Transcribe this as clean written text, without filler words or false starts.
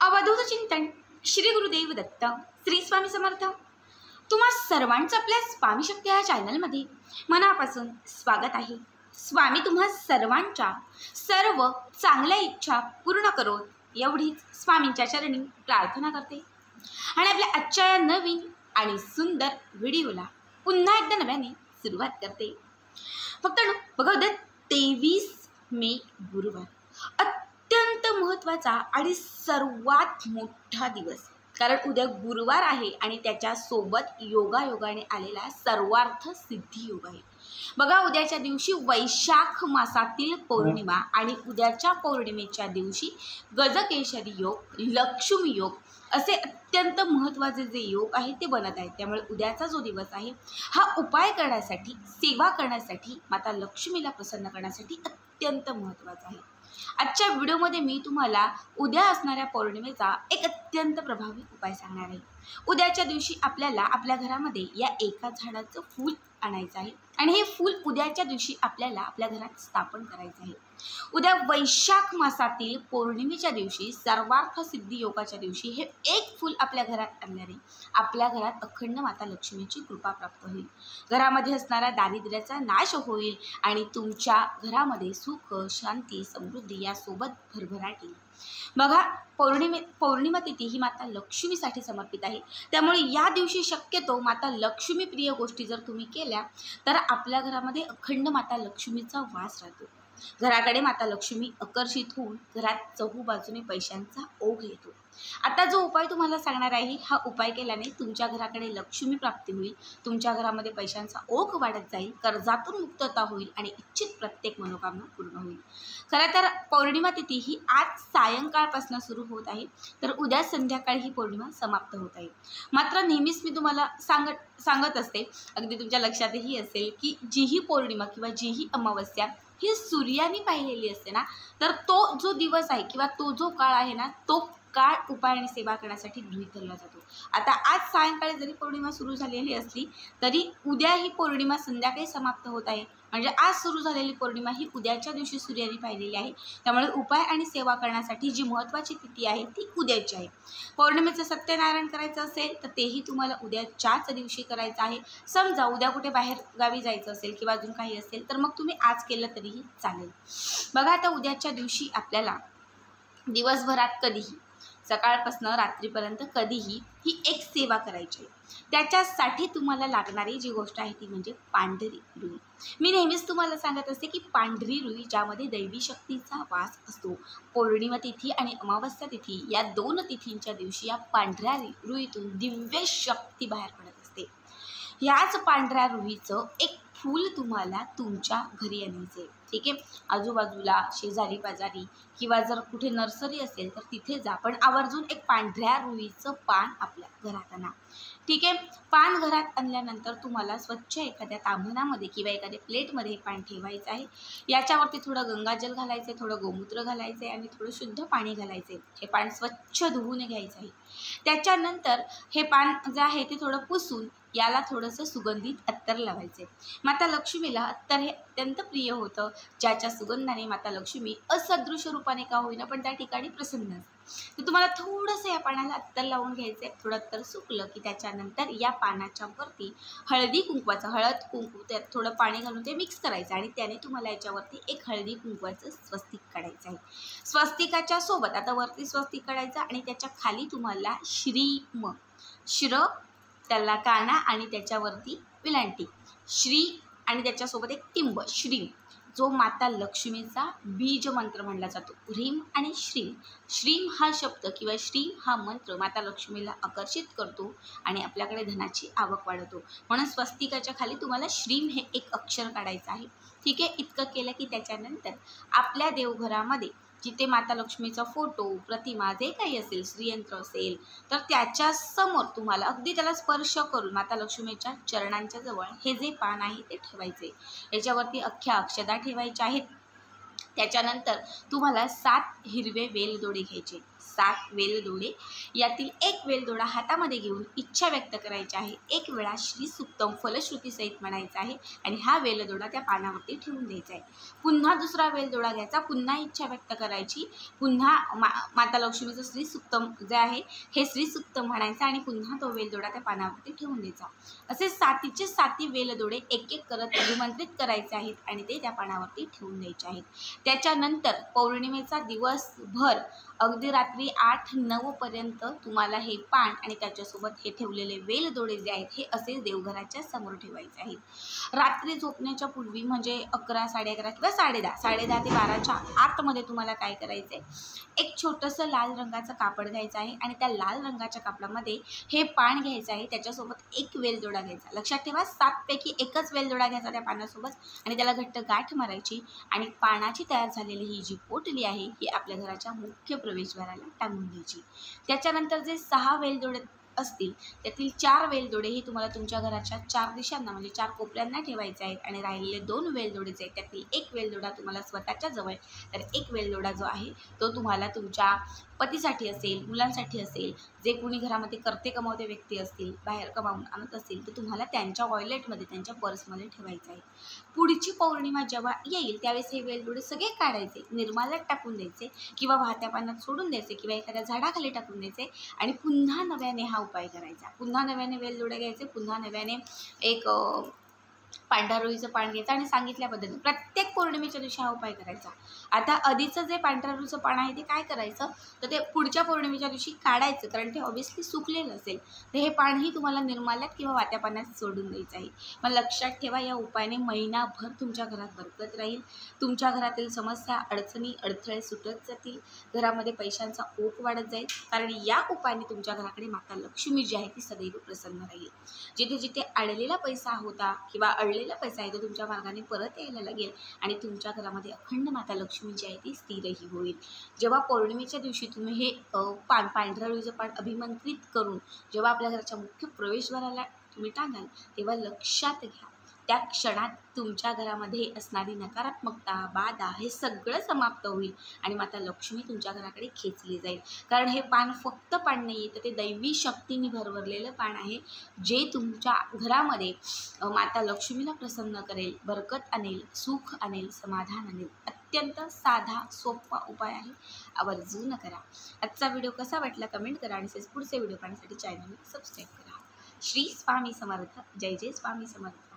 अवधूत चिंतन श्री गुरुदेव दत्त श्री स्वामी समर्थ। तुम्हा सर्वांचं आपल्या स्वामी शक्ती या चॅनलमध्ये मनापासून स्वागत आहे। स्वामी तुम्हा सर्वांच्या सर्व चांगल्या इच्छा पूर्ण करो एवढीच स्वामींच्या चरणी प्रार्थना करते आणि आपल्या आजच्या या नवीन आणि सुंदर व्हिडिओला पुन्हा एकदा नव्याने सुरुवात करते। फक्त बघा, उद्या 23 मे गुरुवार अत्यंत महत्त्वाचा आणि सर्वात मोठा दिवस, कारण उद्या गुरुवार आहे आणि त्याच्यासोबत योगायोगाने आलेला सर्वार्थ सिद्धी योग आहे। बघा, उद्याच्या दिवशी वैशाख मासातील पौर्णिमा आणि उद्याच्या पौर्णिमेच्या दिवशी गजकेशरी योग, लक्ष्मी योग असे अत्यंत महत्त्वाचे जे योग आहेत ते बनत आहेत। त्यामुळे उद्याचा जो दिवस आहे हा उपाय करण्यासाठी, सेवा करण्यासाठी, माता लक्ष्मीला प्रसन्न करण्यासाठी अत्यंत महत्त्वाचा आहे। आजच्या व्हिडिओमध्ये मी तुम्हाला उद्या असणाऱ्या पौर्णिमेचा एक अत्यंत प्रभावी उपाय सांगणार आहे। उद्याच्या दिवशी आपल्याला आपल्या घरामध्ये या एका झाडाचं फूल आणायचं आहे आणि हे फूल उद्याच्या दिवशी आपल्याला आपल्या घरात स्थापन करायचं आहे। उद्या वैशाख मासातील पौर्णिमेच्या दिवशी, सर्वार्थ सिद्धी योगाच्या दिवशी हे एक फूल आपल्या घरात आणल्याने आपल्या घरात अखंड माता लक्ष्मीची कृपा प्राप्त होईल। घरामध्ये असणारा दारिद्र्याचा नाश होईल आणि तुमच्या घरामध्ये सुख, शांती, समृद्धी यासोबत भरभराट येईल। बघा, पौर्णिमा तिथी ही माता लक्ष्मीसाठी समर्पित आहे। त्यामुळे या दिवशी शक्यतो माता लक्ष्मी प्रिय गोष्टी जर तुम्ही केल्या तर आपल्या घरामध्ये अखंड माता लक्ष्मीचा वास राहतो। घराकडे माता लक्ष्मी आकर्षित होऊन घरात चहूबाजूने पैशांचा ओघ येतो। आता जो उपाय तुम्हाला सांगणार आहे हा उपाय केल्याने तुमच्या घराकडे लक्ष्मी प्राप्ती होईल, तुमच्या घरामध्ये पैशांचा ओघ वाढत जाईल, कर्जातून मुक्तता होईल आणि इच्छित प्रत्येक मनोकामना पूर्ण होईल। खरं तर पौर्णिमा तिथी ही आज सायंकाळपासून सुरू होत आहे, तर उद्या संध्याकाळी ही पौर्णिमा समाप्त होत आहे। मात्र नेहमीच मी तुम्हाला सांगत असते, अगदी तुमच्या लक्षातही असेल की जी ही पौर्णिमा किंवा जी ही अमावस्या ही सूर्याने पाहिलेली असते ना, तर तो जो दिवस आहे किंवा तो जो काळ आहे ना, तो काळ उपाय आणि सेवा करण्यासाठी गृहीत धरला जातो। आता आज सायंकाळी जरी पौर्णिमा सुरू झालेली असली तरी उद्या ही पौर्णिमा संध्याकाळी समाप्त होत आहे, म्हणजे आज सुरू झालेली पौर्णिमा ही उद्याच्या दिवशी सूर्याने पाहिलेली आहे। त्यामुळे उपाय आणि सेवा करण्यासाठी जी महत्त्वाची तिथी आहे ती उद्याची आहे। पौर्णिमेचं सत्यनारायण करायचं असेल तर तेही तुम्हाला उद्याच्याच दिवशी करायचं आहे। समजा उद्या कुठे बाहेर गावी जायचं असेल किंवा अजून काही असेल तर मग तुम्ही आज केलं तरीही चालेल। बघा, आता उद्याच्या दिवशी आपल्याला दिवसभरात कधीही, सकाळपासून रात्रीपर्यंत कधीही ही एक सेवा करायची आहे। त्याच्यासाठी तुम्हाला लागणारी जी गोष्ट आहे ती म्हणजे पांढरी रुई। मी नेहमीच तुम्हाला सांगत असते की पांढरी रुई ज्यामध्ये दैवी शक्तीचा वास असतो, पौर्णिमा तिथी आणि अमावस्या तिथी या दोन तिथींच्या दिवशी या पांढऱ्या रुईतून दिव्य शक्ती बाहेर पडत असते। ह्याच पांढऱ्या रुईचं एक फूल तुम्हाला तुमच्या घरी आणायचे, ठीक आहे। आजूबाजूला शेजारी पाजारी किंवा जर कुठे नर्सरी असेल तर तिथे जा, पण आवर्जून एक पांढऱ्या रुईचं पान आपल्या घरात आणा, ठीक आहे। पान घरात आणल्यानंतर तुम्हाला स्वच्छ एखाद्या तांबणामध्ये किंवा एखाद्या प्लेटमध्ये हे पान ठेवायचं आहे। याच्यावरती थोडं गंगाजल घालायचं, थोडं गोमूत्र घालायचं आणि थोडं शुद्ध पाणी घालायचं। हे पान स्वच्छ धुवून घ्यायचं आहे। त्याच्यानंतर हे पान जे आहे ते थोडं पुसून याला थोडंसं सुगंधित अत्तर लावायचे। माता लक्ष्मीला अत्तर हे अत्यंत प्रिय होतं, ज्याच्या सुगंधाने माता लक्ष्मी असदृश रूपाने का होईना पण त्या ठिकाणी प्रसन्न असते। तर तुम्हाला थोडंसं या पानाला अत्तर लावून घ्यायचं आहे। थोडं अत्तर सुकलं की त्याच्यानंतर या पानाच्या वरती हळद कुंकू त्यात थोडं पाणी घालून ते मिक्स करायचं आणि त्याने तुम्हाला याच्यावरती एक हळदी कुंकवाचं स्वस्तिक काढायचं आहे। स्वस्तिकाच्या सोबत आता वरती स्वस्तिक काढायचं आणि त्याच्या खाली तुम्हाला श्र त्याला काना आणि त्याच्यावरती विलांटी श्री आणि त्याच्यासोबत एक टिंब श्रीम, जो माता लक्ष्मीचा बीज मंत्र म्हणला जातो। ह्रीम आणि श्रीम, श्रीम हा शब्द किंवा श्रीम हा मंत्र माता लक्ष्मीला आकर्षित करतो आणि आपल्याकडे धनाची आवक वाढवतो। म्हणून स्वस्तिकाच्या खाली तुम्हाला श्रीम हे एक अक्षर काढायचं आहे, ठीक आहे। इतकं केलं की त्याच्यानंतर आपल्या देवघरामध्ये जिथे माता लक्ष्मीचा फोटो, प्रतिमा जे काही असेल, श्रीयंत्र असेल तर त्याच्या समोर तुम्हाला अगदी त्याला स्पर्श करून माता लक्ष्मीच्या चरणांच्या जवळ हे जे पान आहे ते ठेवायचे। याच्यावरती अख्ख्या अक्षता ठेवायच्या आहेत। त्याच्यानंतर तुम्हाला 7 हिरवे वेलदोडे घ्यायचे, 7 वेलदोडे, यातील एक वेलदोडा हातामध्ये घेऊन इच्छा व्यक्त करायची आहे. एक वेळा श्री सुक्तम फलश्रुतीसहित म्हणायचं आहे आणि हा वेलदोडा त्या पानावरती ठेवून द्यायचा आहे. पुन्हा दुसरा वेलदोडा घ्यायचा, पुन्हा इच्छा व्यक्त करायची, पुन्हा माता लक्ष्मीचं श्री सुक्तम जे आहे हे श्री सुक्तम म्हणायचं आणि पुन्हा तो वेलदोडा त्या पानावरती ठेवून द्यायचा. असे 7चे 7 वेलदोडे एक एक करत अभिमंत्रित करायचे आहेत आणि ते त्या पानावरती ठेवून द्यायचे आहेत. त्याच्यानंतर पौर्णिमेचा दिवसभर अगदी रात्री 8-9 पर्यंत तुम्हाला हे पान आणि त्याच्यासोबत हे ठेवलेले वेलदोडे जे आहेत हे असे देवघराच्या समोर ठेवायचे आहेत. रात्री झोपण्याच्या पूर्वी म्हणजे 11, 11:30 किंवा 10:30 ते 12च्या आतमध्ये तुम्हाला काय करायचं आहे, एक छोटंसं लाल रंगाचं कापड घ्यायचं आहे आणि त्या लाल रंगाच्या कापडामध्ये हे पान घ्यायचं आहे, त्याच्यासोबत एक वेलदोडा घ्यायचा. लक्षात ठेवा 7 पैकी एकच वेलदोडा घ्यायचा त्या पानासोबत आणि त्याला घट्ट गाठ मारायची आणि पानाची तयार झालेली ही जी पोटली आहे ही आपल्या घराच्या मुख्य प्रवेशद्वाराला टांगून द्यायची. त्याच्यानंतर जे 6 वेलदोडे असतील त्यातील 4 वेलदोडे ही तुम्हाला तुमच्या घराच्या 4 दिशांना म्हणजे 4 कोपऱ्यांना ठेवायचे आहेत आणि राहिलेले 2 वेलदोडे जे आहेत त्यातील एक वेलदोडा तुम्हाला स्वतःच्या जवळ, तर एक वेलदोडा जो आहे तो तुम्हाला तुमच्या पतीसाठी असेल, मुलांसाठी असेल, जे कोणी घरामध्ये करते कमावते व्यक्ती असतील, बाहेर कमावून आणत असतील तर तुम्हाला त्यांच्या वॉलेटमध्ये, त्यांच्या पर्समध्ये ठेवायचं आहे. पुढची पौर्णिमा जेव्हा येईल त्यावेळेस हे वेलदोडे सगळे काढायचे, निर्माल्यात टाकून द्यायचे किंवा वाहत्या पाण्यात सोडून द्यायचे किंवा एखाद्या झाडाखाली टाकून द्यायचे आणि पुन्हा नव्याने हा उपाय करायचा. पुन्हा नव्याने वेलदोडे घ्यायचे, पुन्हा नव्याने एक पांढऱ्या रुईचं पान घ्यायचं आणि सांगितल्या पद्धतीने प्रत्येक पौर्णिमेच्या दिवशी हा उपाय करायचा. आता आधीचं जे पांढऱ्या रुईचं पान आहे ते काय करायचं तर ते पुढच्या पौर्णिमेच्या दिवशी काढायचं, कारण ते ऑब्व्हियसली सुकलेलं असेल. तर हे पानही तुम्हाला निर्माल्यात किंवा वात्या पाण्यात सोडून द्यायचं आहे. मग लक्षात ठेवा या उपायाने महिनाभर तुमच्या घरात बरकत राहील, तुमच्या घरातील समस्या, अडचणी, अडथळे सुटत जातील, घरामध्ये पैशांचा ओघ वाढत जाईल, कारण या उपायाने तुमच्या घराकडे माता लक्ष्मी जी आहे ती सदैव प्रसन्न राहील. जिथे जिथे अडलेला पैसा होता किंवा अडलेला पैसा आहे तो तुमच्या मार्गाने परत यायला लागेल आणि तुमच्या घरामध्ये अखंड माता लक्ष्मी जी आहे ती स्थिरही होईल. जेव्हा पौर्णिमेच्या दिवशी तुम्ही हे पांढऱ्या रुईचं पान अभिमंत्रित करून जेव्हा आपल्या घराच्या मुख्य प्रवेशद्वाराला तुम्ही टांगाल तेव्हा लक्षात घ्या त्या क्षणात तुमच्या घरामध्ये असणारी नकारात्मकता, बाधा हे सगळं समाप्त होईल आणि माता लक्ष्मी तुमच्या घराकडे खेचली जाईल. कारण हे पान फक्त पान नाही आहे तर ते दैवी शक्तीने भरभरलेलं पान आहे, जे तुमच्या घरामध्ये माता लक्ष्मीला प्रसन्न करेल, बरकत आणेल, सुख आणेल, समाधान आणेल. अत्यंत साधा सोपा उपाय आहे, आवर्जून करा. आजचा व्हिडिओ कसा वाटला कमेंट करा आणि पुढचे व्हिडिओ पाहण्यासाठी चॅनलला सबस्क्राईब करा. श्री स्वामी समर्थ. जय जय स्वामी समर्थ.